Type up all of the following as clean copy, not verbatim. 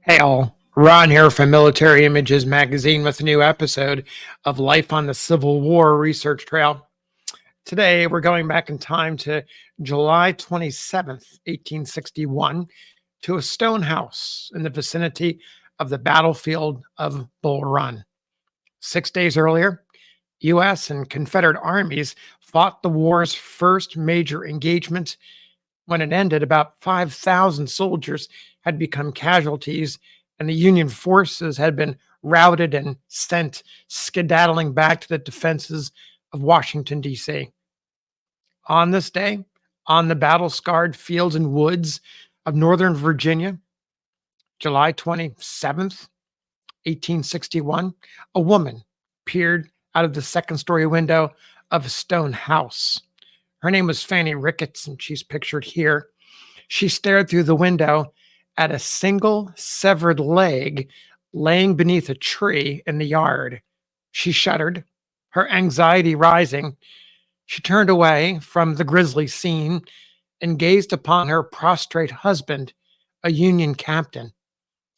Hey all, Ron here from Military Images Magazine with a new episode of Life on the Civil War Research Trail. Today we're going back in time to July 27th, 1861, to a stone house in the vicinity of the battlefield of Bull Run. 6 days earlier, U.S. and Confederate armies fought the war's first major engagement. When it ended, about 5,000 soldiers had become casualties, and the Union forces had been routed and sent skedaddling back to the defenses of Washington, D.C. On this day, on the battle scarred fields and woods of Northern Virginia, July 27th, 1861, a woman peered out of the second story window of a stone house. Her name was Fanny Ricketts, and she's pictured here. She stared through the window at a single severed leg laying beneath a tree in the yard. She shuddered, her anxiety rising. She turned away from the grisly scene and gazed upon her prostrate husband, a Union captain.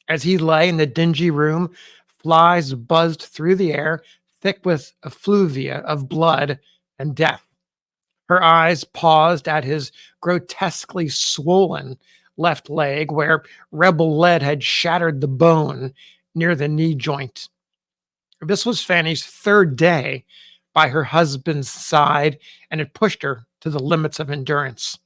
As he lay in the dingy room, flies buzzed through the air, thick with effluvia of blood and death. Her eyes paused at his grotesquely swollen left leg, where rebel lead had shattered the bone near the knee joint. This was Fanny's third day by her husband's side, and it pushed her to the limits of endurance.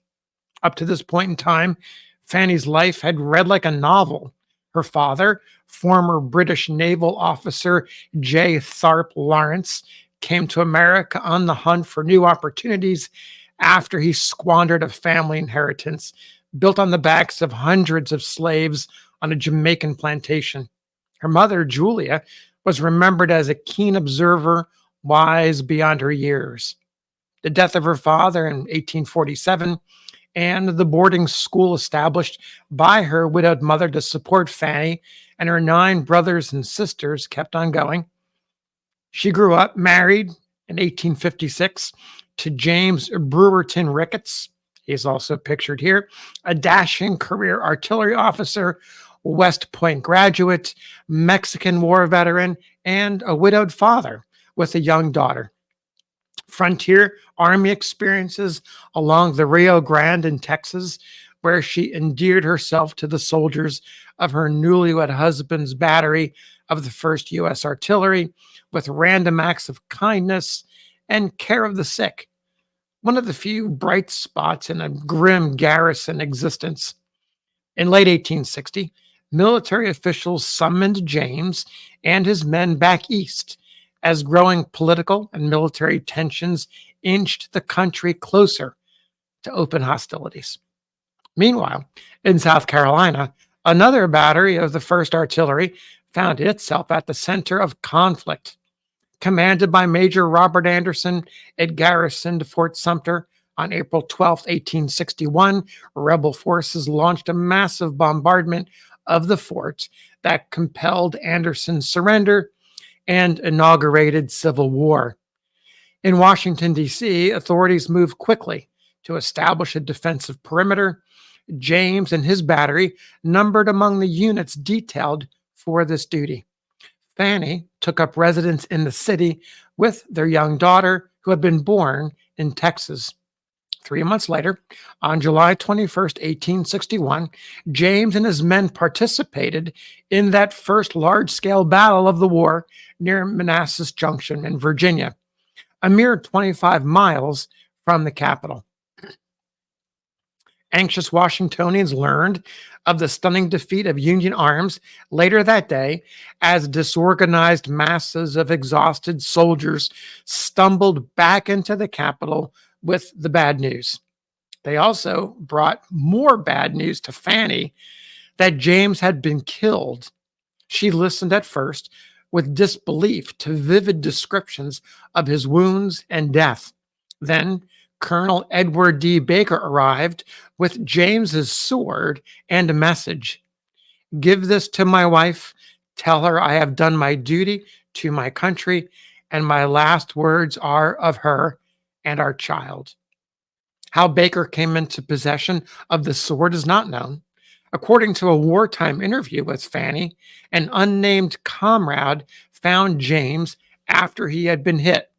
Up to this point in time, Fanny's life had read like a novel. Her father, former British naval officer J. Tharp Lawrence, came to America on the hunt for new opportunities after he squandered a family inheritance built on the backs of hundreds of slaves on a Jamaican plantation. Her mother, Julia, was remembered as a keen observer, wise beyond her years. The death of her father in 1847 and the boarding school established by her widowed mother to support Fanny and her 9 brothers and sisters kept on going. She grew up married in 1856 to James Brewerton Ricketts. He's also pictured here, a dashing career artillery officer, West Point graduate, Mexican War veteran, and a widowed father with a young daughter. Frontier Army experiences along the Rio Grande in Texas, where she endeared herself to the soldiers of her newlywed husband's battery of the 1st U.S. Artillery, with random acts of kindness and care of the sick. One of the few bright spots in a grim garrison existence. In late 1860, military officials summoned James and his men back east as growing political and military tensions inched the country closer to open hostilities. Meanwhile, in South Carolina, another battery of the 1st Artillery found itself at the center of conflict. Commanded by Major Robert Anderson, it garrisoned Fort Sumter. On April 12, 1861, rebel forces launched a massive bombardment of the fort that compelled Anderson's surrender and inaugurated civil war. In Washington, D.C., authorities moved quickly to establish a defensive perimeter. James and his battery numbered among the units detailed for this duty. Fanny took up residence in the city with their young daughter, who had been born in Texas. 3 months later, on July 21st, 1861, James and his men participated in that first large-scale battle of the war near Manassas Junction in Virginia, a mere 25 miles from the capital. Anxious Washingtonians learned of the stunning defeat of Union arms later that day as disorganized masses of exhausted soldiers stumbled back into the capital with the bad news. They also brought more bad news to Fanny that James had been killed. She listened at first with disbelief to vivid descriptions of his wounds and death. Then Colonel Edward D. Baker arrived with James's sword and a message. "Give this to my wife. Tell her I have done my duty to my country, and my last words are of her and our child." How Baker came into possession of the sword is not known, According to a wartime interview with Fanny, an unnamed comrade found James after he had been hit.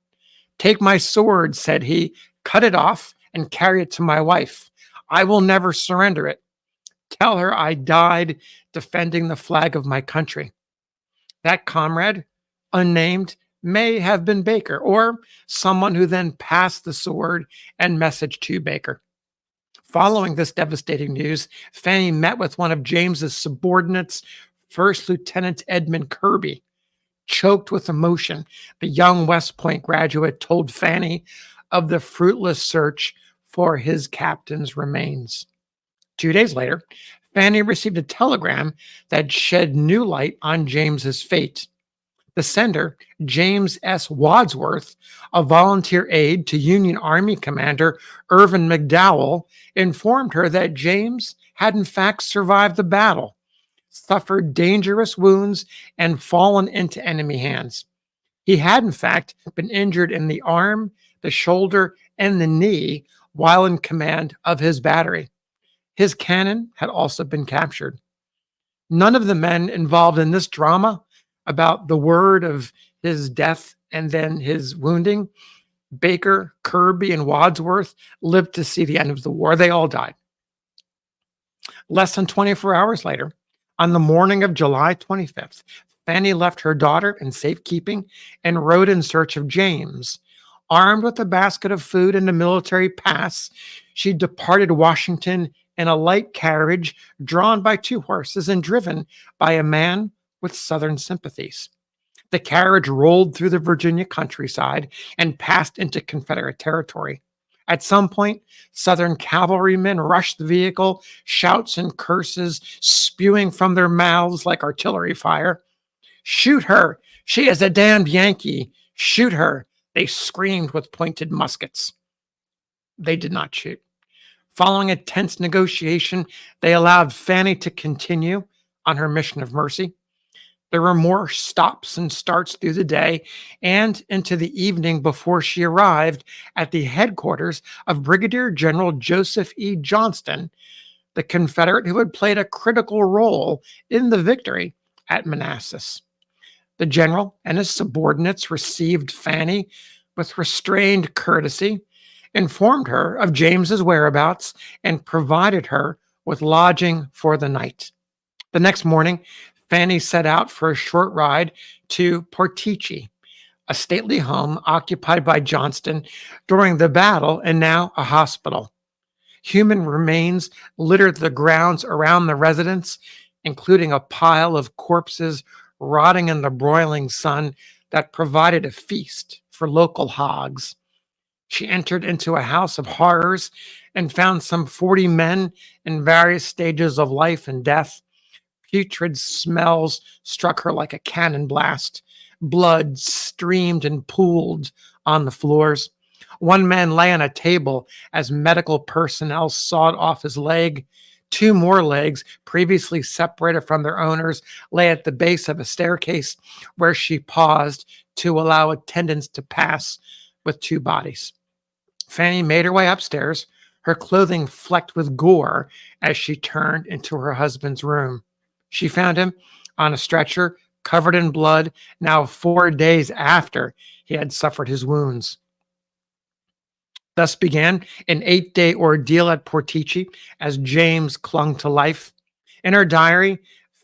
"Take my sword," said he, "cut it off and carry it to my wife. I will never surrender it. Tell her I died defending the flag of my country." That comrade, unnamed, may have been Baker or someone who then passed the sword and message to Baker. Following this devastating news, Fanny met with one of James's subordinates, First Lieutenant Edmund Kirby. Choked with emotion, the young West Point graduate told Fanny of the fruitless search for his captain's remains. 2 days later, Fanny received a telegram that shed new light on James's fate. The sender, James S. Wadsworth, a volunteer aide to Union Army Commander Irvin McDowell, informed her that James had in fact survived the battle, suffered dangerous wounds, and fallen into enemy hands. He had in fact been injured in the arm, the shoulder, and the knee while in command of his battery. His cannon had also been captured. None of the men involved in this drama about the word of his death and then his wounding, Baker, Kirby, and Wadsworth, lived to see the end of the war. They all died. Less than 24 hours later, on the morning of July 25th, Fanny left her daughter in safekeeping and rode in search of James. Armed with a basket of food and a military pass, she departed Washington in a light carriage drawn by 2 horses and driven by a man with Southern sympathies. The carriage rolled through the Virginia countryside and passed into Confederate territory. At some point, Southern cavalrymen rushed the vehicle, shouts and curses spewing from their mouths like artillery fire. "Shoot her! She is a damned Yankee! Shoot her!" they screamed with pointed muskets. They did not shoot. Following a tense negotiation, they allowed Fanny to continue on her mission of mercy. There were more stops and starts through the day and into the evening before she arrived at the headquarters of Brigadier General Joseph E. Johnston, the Confederate who had played a critical role in the victory at Manassas. The general and his subordinates received Fanny with restrained courtesy, informed her of James's whereabouts, and provided her with lodging for the night. The next morning, Fanny set out for a short ride to Portici, a stately home occupied by Johnston during the battle and now a hospital. Human remains littered the grounds around the residence, including a pile of corpses rotting in the broiling sun that provided a feast for local hogs. She entered into a house of horrors and found some 40 men in various stages of life and death. Putrid smells struck her like a cannon blast. Blood streamed and pooled on the floors. One man lay on a table as medical personnel sawed off his leg. 2 more legs, previously separated from their owners, lay at the base of a staircase where she paused to allow attendants to pass with 2 bodies. Fanny made her way upstairs, her clothing flecked with gore as she turned into her husband's room. She found him on a stretcher, covered in blood, now 4 days after he had suffered his wounds. Thus began an 8-day ordeal at Portici as James clung to life. In her diary,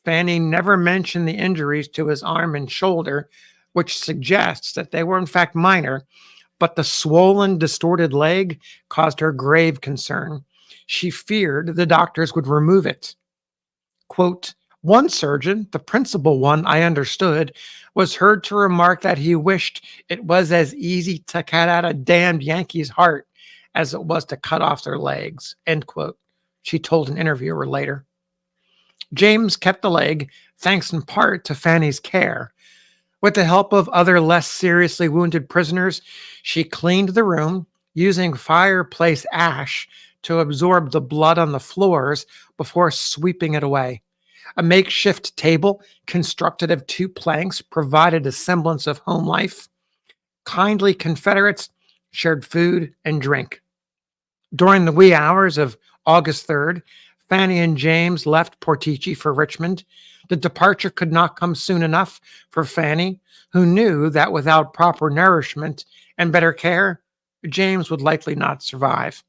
Fanny never mentioned the injuries to his arm and shoulder, which suggests that they were in fact minor, but the swollen, distorted leg caused her grave concern. She feared the doctors would remove it. Quote, "One surgeon, the principal one, I understood, was heard to remark that he wished it was as easy to cut out a damned Yankee's heart as it was to cut off their legs," end quote, she told an interviewer later. James kept the leg, thanks in part to Fanny's care. With the help of other less seriously wounded prisoners, she cleaned the room using fireplace ash to absorb the blood on the floors before sweeping it away. A makeshift table constructed of 2 planks provided a semblance of home life. Kindly Confederates shared food and drink. During the wee hours of August 3rd, Fanny and James left Portici for Richmond. The departure could not come soon enough for Fanny, who knew that without proper nourishment and better care, James would likely not survive.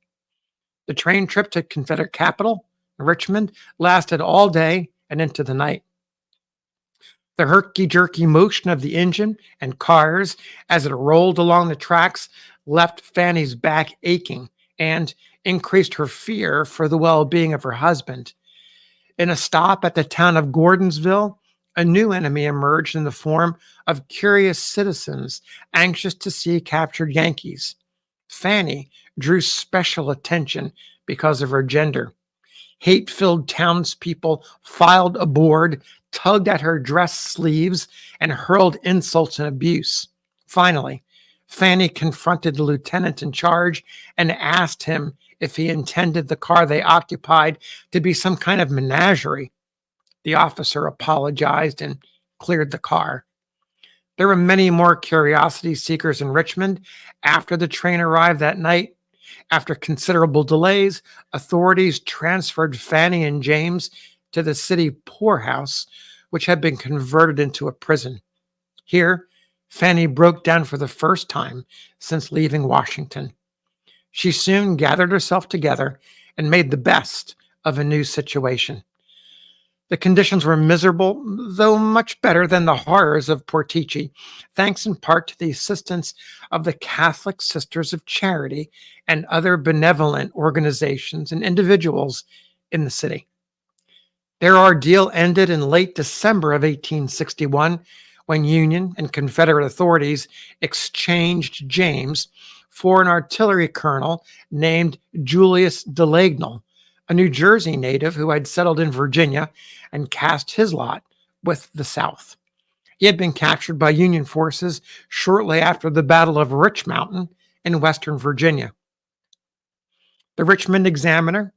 The train trip to Confederate capital, Richmond, lasted all day and into the night. The herky-jerky motion of the engine and cars as it rolled along the tracks left Fanny's back aching and increased her fear for the well-being of her husband. In a stop at the town of Gordonsville, a new enemy emerged in the form of curious citizens anxious to see captured Yankees. Fanny drew special attention because of her gender. Hate-filled townspeople filed aboard, tugged at her dress sleeves, and hurled insults and abuse. Finally, Fanny confronted the lieutenant in charge and asked him if he intended the car they occupied to be some kind of menagerie. The officer apologized and cleared the car. There were many more curiosity seekers in Richmond after the train arrived that night. After considerable delays, authorities transferred Fanny and James to the city poorhouse, which had been converted into a prison. Here, Fanny broke down for the first time since leaving Washington. She soon gathered herself together and made the best of a new situation. The conditions were miserable, though much better than the horrors of Portici, thanks in part to the assistance of the Catholic Sisters of Charity and other benevolent organizations and individuals in the city. Their ordeal ended in late December of 1861, when Union and Confederate authorities exchanged James for an artillery colonel named Julius Delagnol, a New Jersey native who had settled in Virginia and cast his lot with the South. He had been captured by Union forces shortly after the Battle of Rich Mountain in Western Virginia. The Richmond Examiner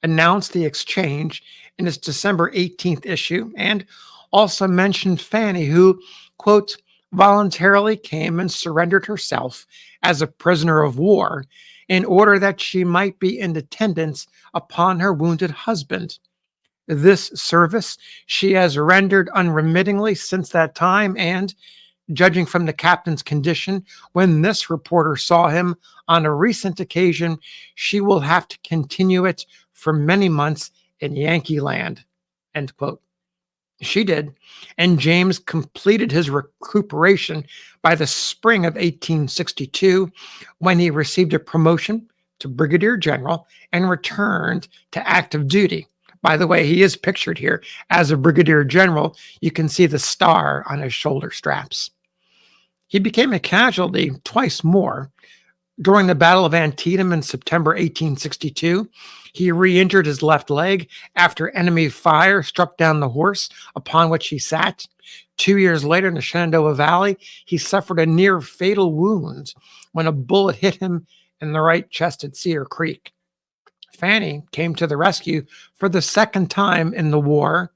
announced the exchange in its December 18th issue and also mentioned Fanny, who, quote, voluntarily came and surrendered herself as a prisoner of war in order that she might be in attendance upon her wounded husband. This service she has rendered unremittingly since that time, and, judging from the captain's condition when this reporter saw him on a recent occasion, she will have to continue it for many months in Yankee land, end quote. She did, and James completed his recuperation by the spring of 1862, when he received a promotion to brigadier general and returned to active duty. By the way, he is pictured here as a brigadier general. You can see the star on his shoulder straps. He became a casualty twice more. During the Battle of Antietam in September 1862, he re-injured his left leg after enemy fire struck down the horse upon which he sat. 2 years later in the Shenandoah Valley, he suffered a near-fatal wound when a bullet hit him in the right chest at Cedar Creek. Fanny came to the rescue for the second time in the war.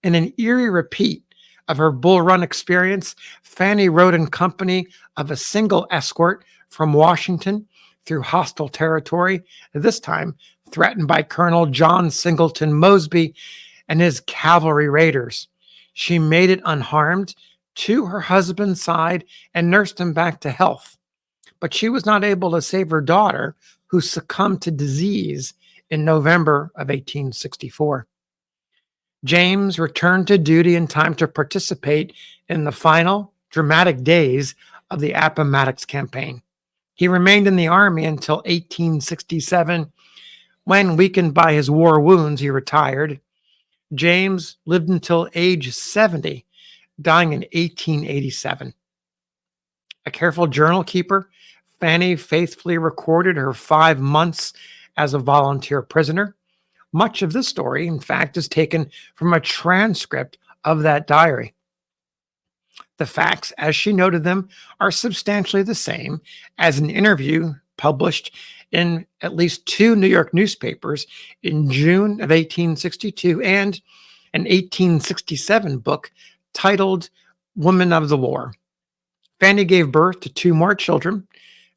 In an eerie repeat of her Bull Run experience, Fanny rode in company of a single escort from Washington through hostile territory, this time threatened by Colonel John Singleton Mosby and his cavalry raiders. She made it unharmed to her husband's side and nursed him back to health. But she was not able to save her daughter, who succumbed to disease in November of 1864. James returned to duty in time to participate in the final dramatic days of the Appomattox campaign. He remained in the Army until 1867, when, weakened by his war wounds, he retired. James lived until age 70, dying in 1887. A careful journal keeper, Fanny faithfully recorded her 5 months as a volunteer prisoner. Much of this story, in fact, is taken from a transcript of that diary. The facts, as she noted them, are substantially the same as an interview published in at least 2 New York newspapers in June of 1862 and an 1867 book titled Women of the War. Fanny gave birth to 2 more children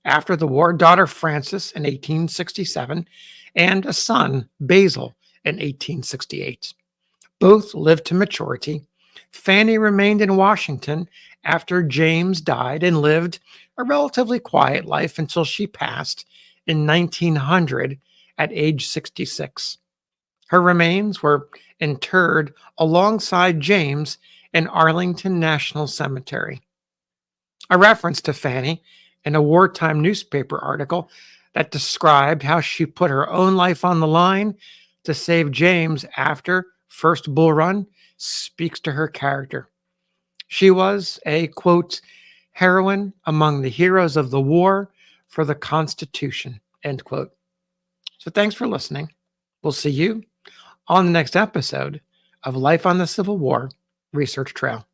after the war, daughter Frances in 1867 and a son, Basil, in 1868. Both lived to maturity. Fanny remained in Washington after James died and lived a relatively quiet life until she passed in 1900 at age 66. Her remains were interred alongside James in Arlington National Cemetery. A reference to Fanny in a wartime newspaper article that described how she put her own life on the line to save James after First Bull Run speaks to her character. She was a, quote, heroine among the heroes of the war for the Constitution, end quote. So thanks for listening. We'll see you on the next episode of Life on the Civil War Research Trail.